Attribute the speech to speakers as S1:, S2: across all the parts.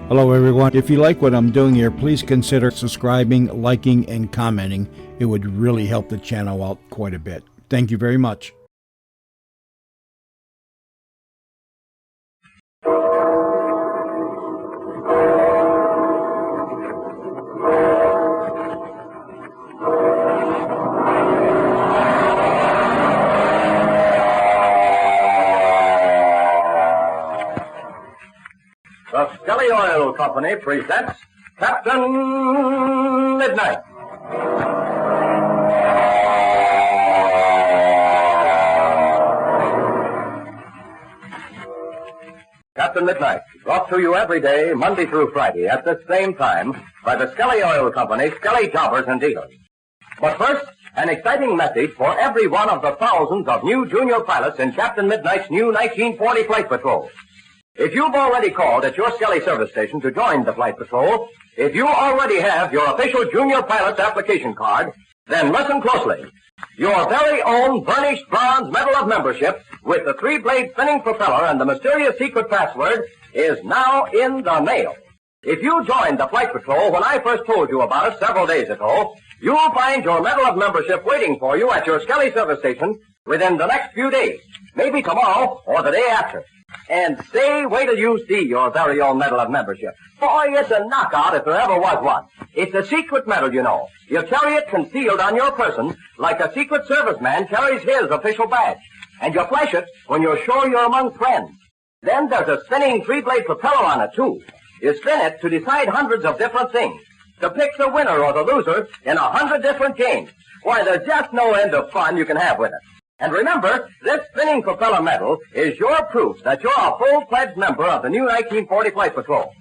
S1: Hello everyone. If you like what I'm doing here, please consider subscribing, liking, and commenting. It would really help the channel out quite a bit. Thank you very much.
S2: The Skelly Oil Company presents Captain Midnight. Captain Midnight, brought to you every day, Monday through Friday, at the same time, by the Skelly Oil Company, Skelly Jobbers and Dealers. But first, an exciting message for every one of the thousands of new junior pilots in Captain Midnight's new 1940 Flight Patrol. If you've already called at your Skelly service station to join the Flight Patrol, if you already have your official junior pilot's application card, then listen closely. Your very own burnished bronze medal of membership with the three-blade spinning propeller and the mysterious secret password is now in the mail. If you joined the Flight Patrol when I first told you about it several days ago, you'll find your medal of membership waiting for you at your Skelly service station within the next few days, maybe tomorrow or the day after. And say, wait till you see your very own medal of membership. Boy, it's a knockout if there ever was one. It's a secret medal, you know. You carry it concealed on your person like a secret serviceman carries his official badge. And you flash it when you're sure you're among friends. Then there's a spinning three-blade propeller on it, too. You spin it to decide hundreds of different things. To pick the winner or the loser in 100 different games. Why, there's just no end of fun you can have with it. And remember, this spinning propeller medal is your proof that you're a full-fledged member of the new 1940 Flight Patrol.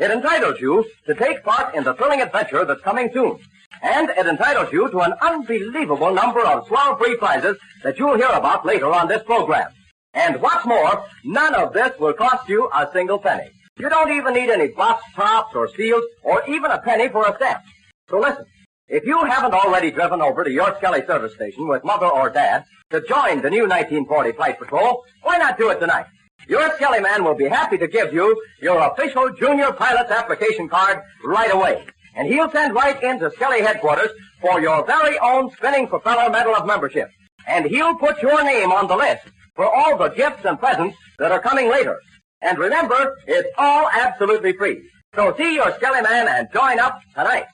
S2: It entitles you to take part in the thrilling adventure that's coming soon. And it entitles you to an unbelievable number of swell free prizes that you'll hear about later on this program. And what's more, none of this will cost you a single penny. You don't even need any box tops or seals or even a penny for a stamp. So listen. If you haven't already driven over to your Skelly service station with Mother or Dad to join the new 1940 Flight Patrol, why not do it tonight? Your Skelly man will be happy to give you your official junior pilot's application card right away. And he'll send right into Skelly headquarters for your very own spinning propeller medal of membership. And he'll put your name on the list for all the gifts and presents that are coming later. And remember, it's all absolutely free. So see your Skelly man and join up tonight.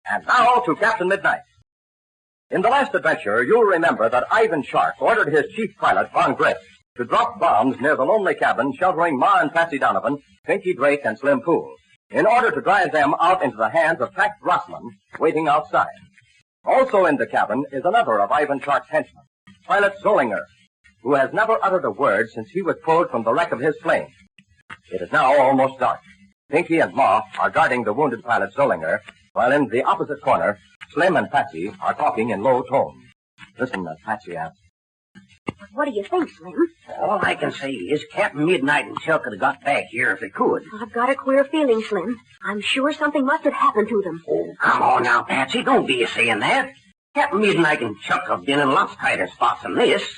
S2: And now to Captain Midnight. In the last adventure, you'll remember that Ivan Shark ordered his chief pilot, Von Griff, to drop bombs near the lonely cabin sheltering Ma and Patsy Donovan, Pinky Drake, and Slim Poole, in order to drive them out into the hands of Tact Rossman, waiting outside. Also in the cabin is another of Ivan Shark's henchmen, Pilot Zollinger, who has never uttered a word since he was pulled from the wreck of his plane. It is now almost dark. Pinky and Ma are guarding the wounded pilot Zollinger, while in the opposite corner, Slim and Patsy are talking in low tones. Listen, Patsy asks.
S3: What do you think, Slim?
S4: All I can say is Captain Midnight and Chuck could have got back here if they could.
S3: I've got a queer feeling, Slim. I'm sure something must have happened to them.
S4: Oh, come on now, Patsy. Don't be saying that. Captain Midnight and Chuck have been in lots tighter spots than this.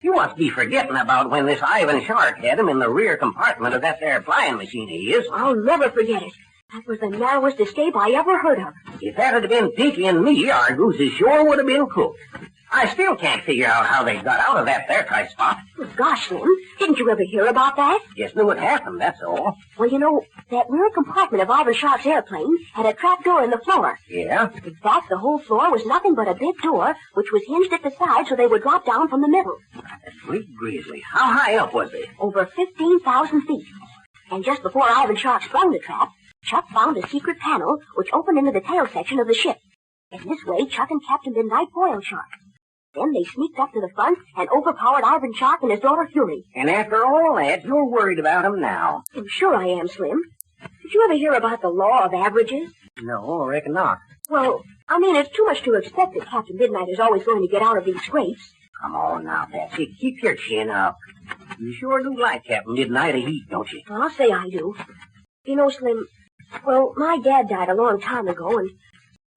S4: You must be forgetting about when this Ivan Shark had him in the rear compartment of that there flying machine of his.
S3: I'll never forget it. That was the narrowest escape I ever heard of.
S4: If that had been Pinky and me, our gooses sure would have been cooked. I still can't figure out how they got out of that there tight spot.
S3: Well, gosh, Slim, didn't you ever hear about that?
S4: Just knew it happened, that's all.
S3: Well, you know, that rear compartment of Ivan Shark's airplane had a trap door in the floor.
S4: Yeah?
S3: In fact, the whole floor was nothing but a big door, which was hinged at the side so they would drop down from the middle.
S4: Sweet grizzly. How high up was they?
S3: Over 15,000 feet. And just before Ivan Shark sprung the trap, Chuck found a secret panel which opened into the tail section of the ship. In this way, Chuck and Captain Midnight foiled Shark. Then they sneaked up to the front and overpowered Ivan Shark and his daughter Fury.
S4: And after all that, you're worried about him now.
S3: I'm sure I am, Slim. Did you ever hear about the law of averages?
S4: No, I reckon not.
S3: Well, I mean, it's too much to expect that Captain Midnight is always going to get out of these scrapes.
S4: Come on now, Patsy. Keep your chin up. You sure do like Captain Midnight a heap, don't you?
S3: I'll say I do. You know, Slim, well, my dad died a long time ago, and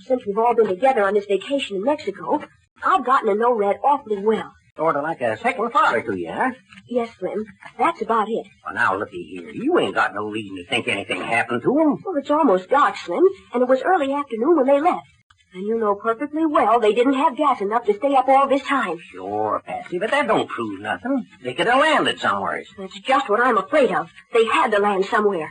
S3: since we've all been together on this vacation in Mexico, I've gotten to know Red awfully well.
S4: Sort of like a second father to you, huh?
S3: Yes, Slim. That's about it.
S4: Well, now, looky here. You ain't got no reason to think anything happened to him.
S3: Well, it's almost dark, Slim, and it was early afternoon when they left. And you know perfectly well they didn't have gas enough to stay up all this time.
S4: Sure, Patsy, but that don't prove nothing. They could have landed somewhere.
S3: That's just what I'm afraid of. They had to land somewhere.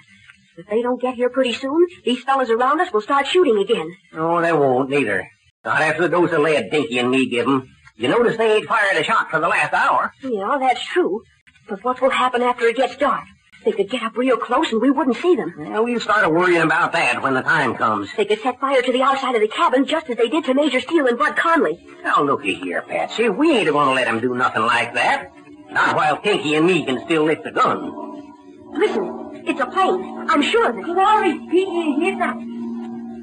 S3: If they don't get here pretty soon, these fellas around us will start shooting again.
S4: No, they won't, neither. Not after the dose of lead Dinky and me give 'em. You notice they ain't fired a shot for the last hour.
S3: Yeah, that's true. But what will happen after it gets dark? They could get up real close and we wouldn't see them.
S4: Well, we'll start worrying about that when the time comes.
S3: They could set fire to the outside of the cabin just as they did to Major Steele and Bud Conley.
S4: Now, looky here, Patsy. We ain't going to let 'em do nothing like that. Not while Pinky and me can still lift a gun.
S3: Listen, it's a plane. I'm sure of it.
S5: Sorry, Pinky, hear that?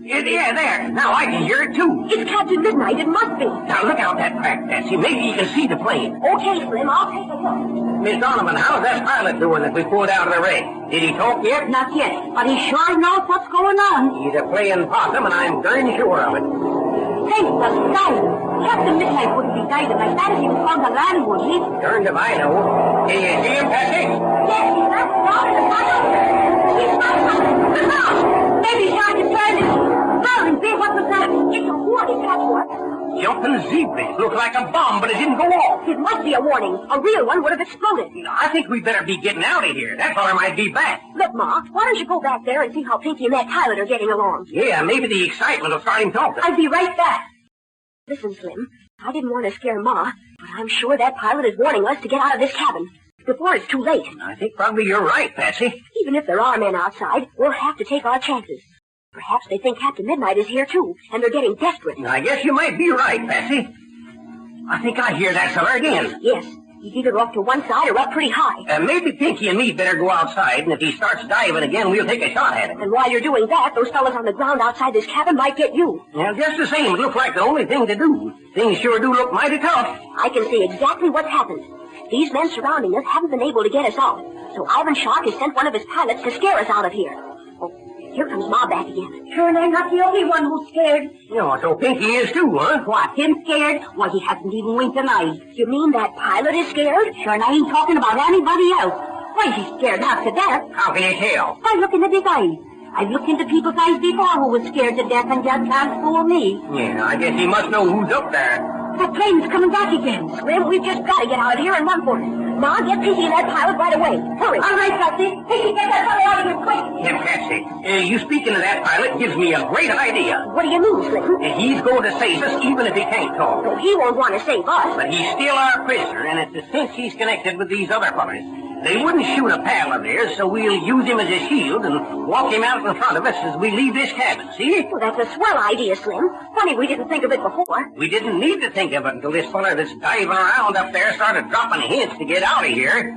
S4: Yeah, there. Now I can hear it, too.
S3: It's Captain Midnight. It must be.
S4: Now, look out that crack, Patsy. Maybe you can see the plane.
S3: Okay, Slim. I'll take a look.
S4: Miss Donovan, how's that pilot doing that we pulled out of the wreck? Did he talk yet?
S5: Not yet, but he sure knows what's going on.
S4: He's a playing possum, and I'm darn sure of it.
S5: Hey, the diving. Captain Midnight wouldn't be diving like that if he was on the land, would he?
S4: Darned if I know. Can you see him, Patsy?
S5: Yes, he's not strong in the fire. He's not coming. Look out! Maybe Shark is turning. Darling, see what was that?
S3: It's a warning, that's what.
S4: Jumping zebras. Looked like a bomb, but it didn't go off.
S3: It must be a warning. A real one would have exploded.
S4: I think we better be getting out of here. That feller might be back.
S3: Look, Ma, why don't you go back there and see how Pinky and that pilot are getting along?
S4: Yeah, maybe the excitement will start him talking.
S3: I'll be right back. Listen, Slim, I didn't want to scare Ma, but I'm sure that pilot is warning us to get out of this cabin before it's too late.
S4: I think probably you're right, Patsy.
S3: Even if there are men outside, we'll have to take our chances. Perhaps they think Captain Midnight is here, too, and they're getting desperate.
S4: I guess you might be right, Patsy. I think I hear that feller again.
S3: Yes, he's either off to one side or up pretty high.
S4: Maybe Pinky and me better go outside, and if he starts diving again, we'll take a shot at him.
S3: And while you're doing that, those fellas on the ground outside this cabin might get you.
S4: Well, just the same, it looks like the only thing to do. Things sure do look mighty tough.
S3: I can see exactly what's happened. These men surrounding us haven't been able to get us out, so Ivan Shark has sent one of his pilots to scare us out of here. Oh, here comes Ma back again.
S5: Sure, and I'm not the only one who's scared.
S4: No, so Pinky is too, huh?
S5: What, him scared? Why, he hasn't even winked an eye.
S3: You mean that pilot is scared?
S5: Sure, and I ain't talking about anybody else. Why, he's scared half to death.
S4: How can you tell?
S5: By looking at his eyes. I've looked into people's eyes before who was scared to death and just can't fool me.
S4: Yeah, I guess he must know who's up there.
S5: That plane's coming back again.
S3: Slim, we've just got to get out of here and run for it. Ma, get Pinky and that pilot right away. Hurry.
S5: All right, Patsy. Pinky, get that fellow out of here quick.
S4: Yeah, Patsy, you speaking of that pilot gives me a great idea.
S3: What do you mean, Slim?
S4: He's going to save us even if he can't talk.
S3: Oh, he won't want to save us.
S4: But he's still our prisoner, and it's a cinch he's connected with these other fellers. They wouldn't shoot a pal of theirs, so we'll use him as a shield and walk him out in front of us as we leave this cabin, see?
S3: Well, that's a swell idea, Slim. Funny we didn't think of it before.
S4: We didn't need to think of it until this feller that's diving around up there started dropping hints to get out of here.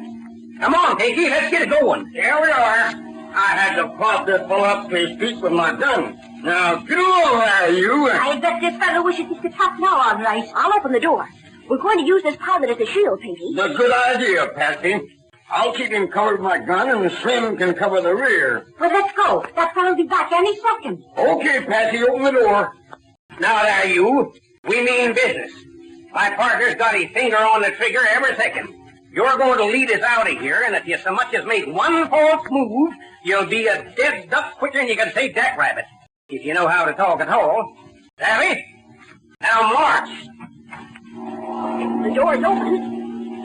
S4: Come on, Pinky, let's get it going.
S6: Here we are. I had to prop this fellow up to his feet with my gun. Now, get over there, you.
S5: I bet this fellow wishes he could talk now, all right.
S3: I'll open the door. We're going to use this pilot as a shield, Pinky.
S6: That's a good idea, Patsy. I'll keep him covered with my gun, and Slim can cover the rear.
S5: Well, let's go. That fellow'll be back any second.
S6: Okay, Patsy, open the door.
S4: Now there, you. We mean business. My partner's got his finger on the trigger every second. You're going to lead us out of here, and if you so much as make one false move, you'll be a dead duck quicker than you can say jackrabbit. If you know how to talk at all. Savvy? Now march.
S3: The door's open.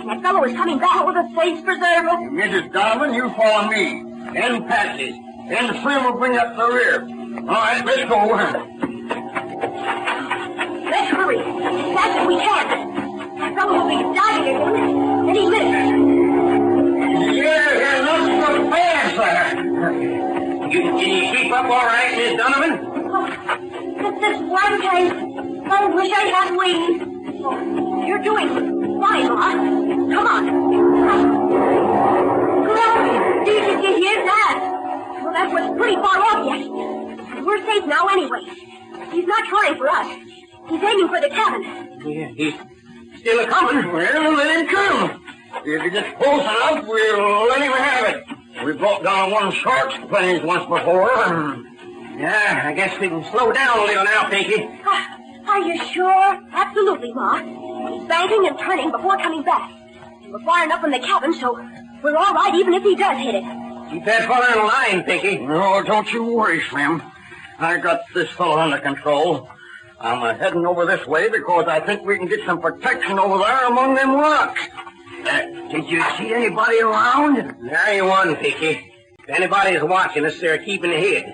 S3: That fellow is coming back with a face preserver.
S6: Mrs. Donovan, you follow me. And Patsy. Then Slim will bring up the rear. All right, let's go.
S3: Let's hurry. As fast as we can. That fellow will be diving again. Any minute.
S6: Yeah, not so fast, sir.
S4: Can you keep up all right, Miss Donovan?
S5: Just this one time. I wish I had wings.
S3: Oh, you're doing fine, Ma. Come on.
S5: Glory! Did you hear that?
S3: Well, that was pretty far off yet. We're safe now anyway. He's not trying for us. He's aiming for the cabin.
S4: Yeah, he's still a-coming.
S6: Well, let him come. If he gets close enough, we'll let him have it. We brought down one shark's planes once before.
S4: Yeah, I guess we can slow down a little now, Pinky.
S3: Are you sure? Absolutely, Ma. He's banking and turning before coming back. We're far enough from the cabin, so we're all right even if he does hit it.
S4: Keep that fella in line, Pinky.
S6: No, don't you worry, Slim. I got this fellow under control. I'm heading over this way because I think we can get some protection over there among them rocks. Did you see anybody around?
S4: There ain't one, Pinky. If anybody's watching us, they're keeping hid.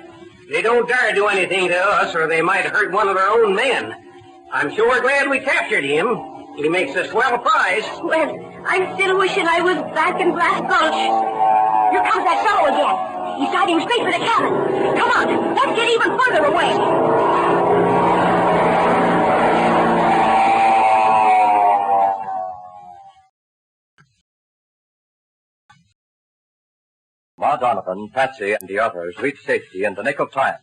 S4: They don't dare do anything to us, or they might hurt one of their own men. I'm sure glad we captured him. He makes a swell prize.
S3: Well, I'm still wishing I was back in Glass Gulch. Here comes that fellow again. He's siding straight for the cabin. Come on, let's get even further away.
S2: Ma Donovan, Patsy, and the others reached safety in the nick of time.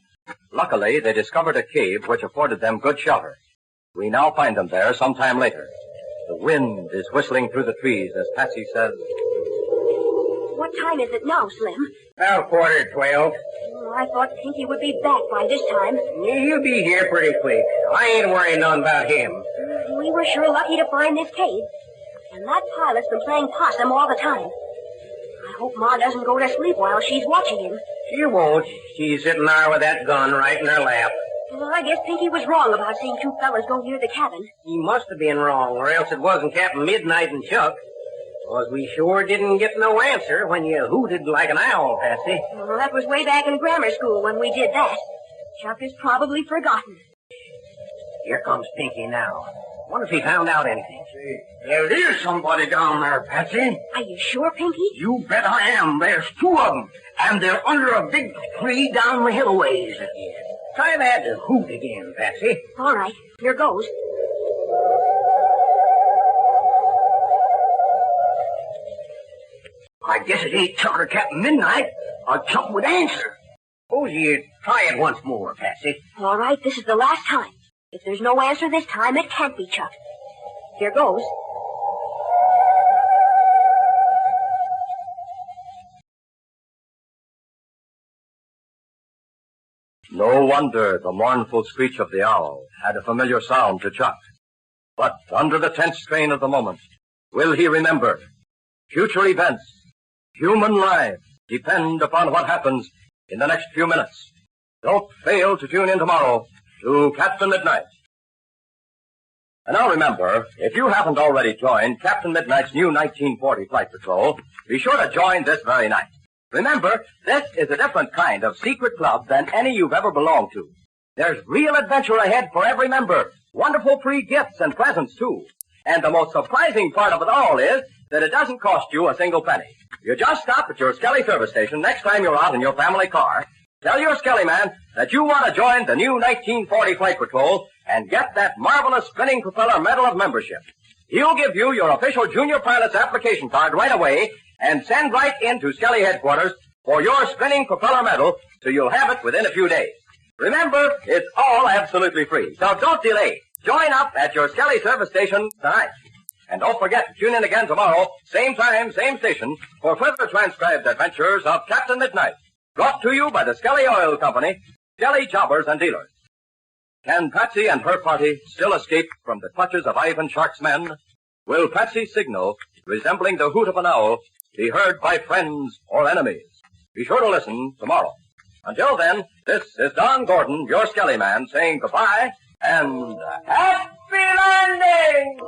S2: Luckily, they discovered a cave which afforded them good shelter. We now find them there sometime later. The wind is whistling through the trees as Patsy says,
S3: What time is it now, Slim?
S4: About 11:45.
S3: Oh, I thought Pinky would be back by this time.
S4: He'll be here pretty quick. I ain't worrying none about him.
S3: We were sure lucky to find this cave. And that pilot's been playing possum all the time. I hope Ma doesn't go to sleep while she's watching him.
S4: She won't. She's sitting there with that gun right in her lap.
S3: Well, I guess Pinky was wrong about seeing two fellas go near the cabin.
S4: He must have been wrong, or else it wasn't Captain Midnight and Chuck. 'Cause we sure didn't get no answer when you hooted like an owl, Patsy.
S3: Well, that was way back in grammar school when we did that. Chuck has probably forgotten.
S4: Here comes Pinky now. Wonder if he found out anything.
S6: There is somebody down there, Patsy.
S3: Are you sure, Pinky?
S6: You bet I am. There's two of them, and they're under a big tree down the hill a ways.
S4: Try that hoot again, Patsy.
S3: All right, here goes.
S6: I guess it ain't Chuck or Captain Midnight, or Chuck would answer.
S4: Suppose you try it once more, Patsy.
S3: All right, this is the last time. If there's no answer this time, it can't be Chuck. Here goes.
S2: No wonder the mournful screech of the owl had a familiar sound to Chuck. But under the tense strain of the moment, will he remember? Future events, human lives, depend upon what happens in the next few minutes. Don't fail to tune in tomorrow to Captain Midnight. And now remember, if you haven't already joined Captain Midnight's new 1940 Flight Patrol, be sure to join this very night. Remember, this is a different kind of secret club than any you've ever belonged to. There's real adventure ahead for every member. Wonderful free gifts and presents, too. And the most surprising part of it all is that it doesn't cost you a single penny. You just stop at your Skelly service station next time you're out in your family car. Tell your Skelly man that you want to join the new 1940 Flight Patrol and get that marvelous spinning propeller medal of membership. He'll give you your official junior pilot's application card right away and send right into Skelly headquarters for your spinning propeller medal so you'll have it within a few days. Remember, it's all absolutely free, so don't delay. Join up at your Skelly service station tonight. And don't forget to tune in again tomorrow, same time, same station, for further transcribed adventures of Captain Midnight. Brought to you by the Skelly Oil Company, Skelly Jobbers and Dealers. Can Patsy and her party still escape from the clutches of Ivan Shark's men? Will Patsy's signal, resembling the hoot of an owl, be heard by friends or enemies? Be sure to listen tomorrow. Until then, this is Don Gordon, your Skelly man, saying goodbye and happy landing!